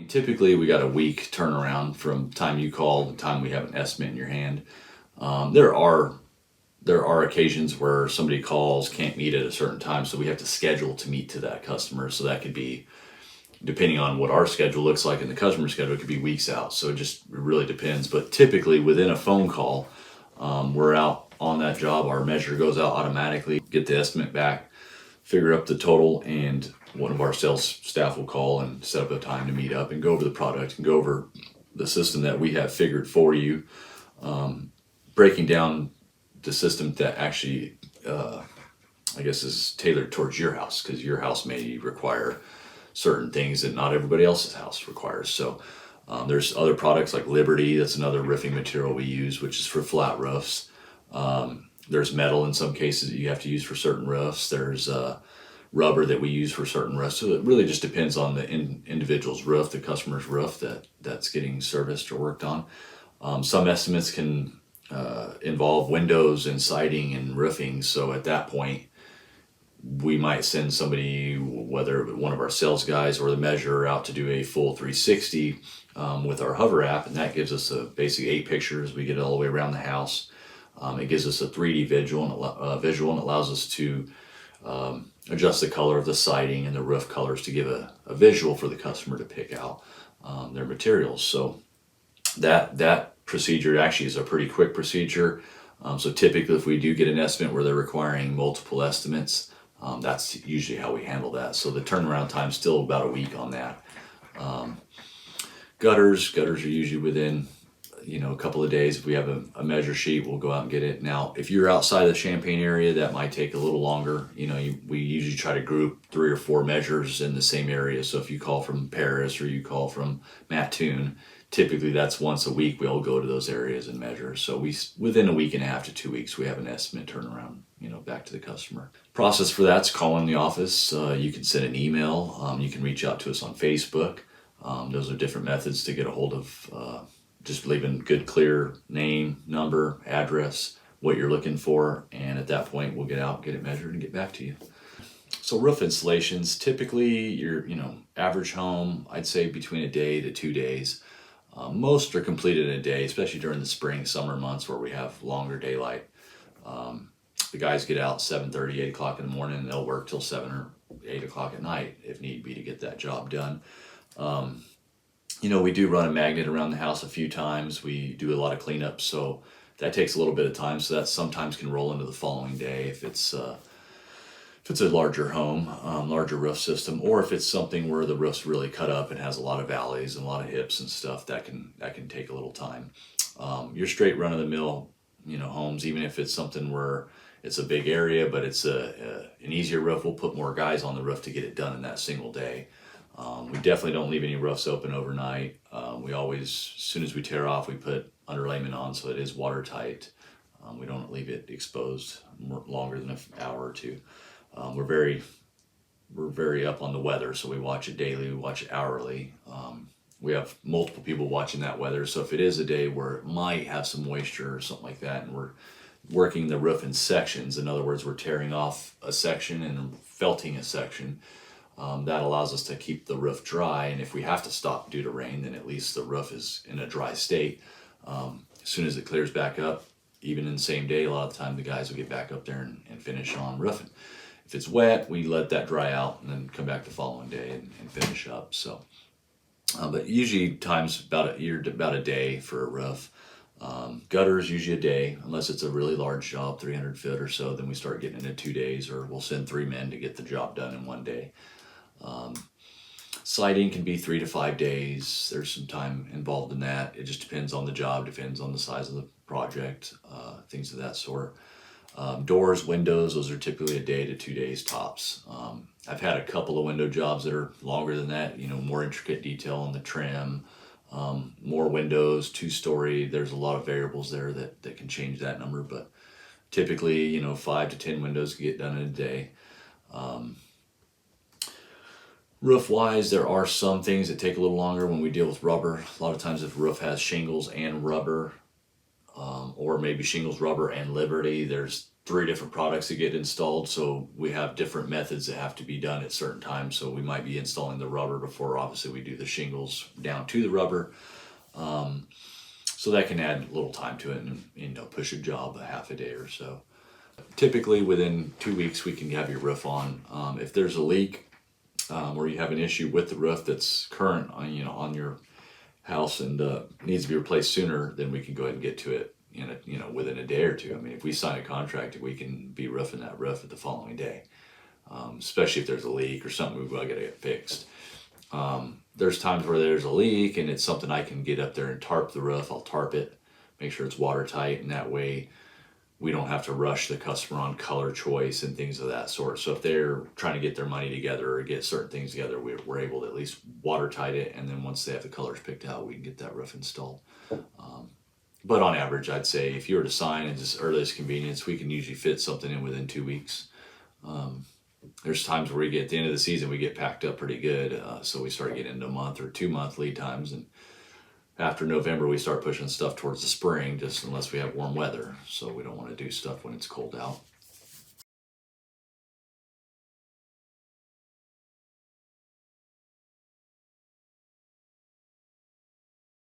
Typically, we got a week turnaround from time you call to time we have an estimate in your hand. There are occasions where somebody calls, can't meet at a certain time, so we have to schedule to meet to that customer. So that could be, depending on what our schedule looks like and the customer schedule, it could be weeks out. So it really depends. But typically, within a phone call, we're out on that job. Our measure goes out automatically, get the estimate back, figure up the total, and one of our sales staff will call and set up a time to meet up and go over the product and go over the system that we have figured for you, breaking down the system that actually, I guess, is tailored towards your house, because your house may require certain things that not everybody else's house requires. So there's other products like Liberty, that's another roofing material we use, which is for flat roofs. There's metal in some cases that you have to use for certain roofs. There's rubber that we use for certain roofs. So it really just depends on the individual's roof, the customer's roof that's getting serviced or worked on. Some estimates can involve windows and siding and roofing. So at that point, we might send somebody, whether one of our sales guys or the measurer, out to do a full 360 with our Hover app, and that gives us a basic 8 pictures. We get it all the way around the house. It gives us a 3D visual and allows us to adjust the color of the siding and the roof colors to give a visual for the customer to pick out their materials. So that procedure actually is a pretty quick procedure. So typically, if we do get an estimate where they're requiring multiple estimates, that's usually how we handle that. So the turnaround time is still about a week on that. Gutters are usually within a couple of days. If we have a measure sheet, we'll go out and get it. Now, if you're outside of the Champaign area, that might take a little longer. We usually try to group 3 or 4 measures in the same area. So if you call from Paris or you call from Mattoon, typically that's once a week we'll go to those areas and measure. So within a week and a half to 2 weeks, we have an estimate turnaround, back to the customer. Process for that's calling the office. You can send an email. You can reach out to us on Facebook. Those are different methods to get a hold of just leaving good, clear name, number, address, what you're looking for. And at that point, we'll get out, get it measured, and get back to you. So roof installations, typically your average home, I'd say between a day to 2 days. Most are completed in a day, especially during the spring, summer months where we have longer daylight. The guys get out 7:30, 8 o'clock in the morning, and they'll work till 7 or 8 o'clock at night if need be to get that job done. We do run a magnet around the house a few times. We do a lot of cleanup, so that takes a little bit of time. So that sometimes can roll into the following day if it's a larger home, larger roof system, or if it's something where the roof's really cut up and has a lot of valleys and a lot of hips and stuff, that can take a little time. Your straight run of the mill, homes, even if it's something where it's a big area, but it's an easier roof, we'll put more guys on the roof to get it done in that single day. We definitely don't leave any roofs open overnight. We always, as soon as we tear off, we put underlayment on so it is watertight. We don't leave it exposed longer than an hour or two. We're very up on the weather, so we watch it daily, we watch it hourly. We have multiple people watching that weather, so if it is a day where it might have some moisture or something like that, and we're working the roof in sections, in other words, we're tearing off a section and felting a section, that allows us to keep the roof dry, and if we have to stop due to rain, then at least the roof is in a dry state. As soon as it clears back up, even in the same day, a lot of the time the guys will get back up there and finish on roofing. If it's wet, we let that dry out and then come back the following day and finish up. So, but usually times about a day for a roof. Gutters usually a day, unless it's a really large job, 300 foot or so. Then we start getting into 2 days, or we'll send 3 men to get the job done in 1 day. Siding can be 3 to 5 days. There's some time involved in that. It just depends on the job, depends on the size of the project, things of that sort. Doors, windows, those are typically a day to 2 days tops. I've had a couple of window jobs that are longer than that, more intricate detail on the trim, more windows, 2-story. There's a lot of variables there that can change that number, but typically, 5 to 10 windows can get done in a day. Roof-wise, there are some things that take a little longer when we deal with rubber. A lot of times if roof has shingles and rubber, or maybe shingles, rubber, and Liberty, there's 3 different products that get installed, so we have different methods that have to be done at certain times. So we might be installing the rubber before, obviously, we do the shingles down to the rubber. So that can add a little time to it and, push a job a half a day or so. Typically within 2 weeks we can have your roof on. If there's a leak, or you have an issue with the roof that's current on your house and needs to be replaced sooner, then we can go ahead and get to it within a day or two. I mean, if we sign a contract, we can be roofing that roof the following day, especially if there's a leak or something we've got to get fixed. There's times where there's a leak and it's something I can get up there and tarp the roof. I'll tarp it, make sure it's watertight, and that way we don't have to rush the customer on color choice and things of that sort. So if they're trying to get their money together or get certain things together, we're able to at least watertight it, and then once they have the colors picked out, we can get that roof installed. But on average, I'd say if you were to sign at this earliest convenience, we can usually fit something in within 2 weeks. There's times where we get at the end of the season, we get packed up pretty good, so we start getting into a month or 2 month lead times, and after November we start pushing stuff towards the spring, just unless we have warm weather. So we don't want to do stuff when it's cold out.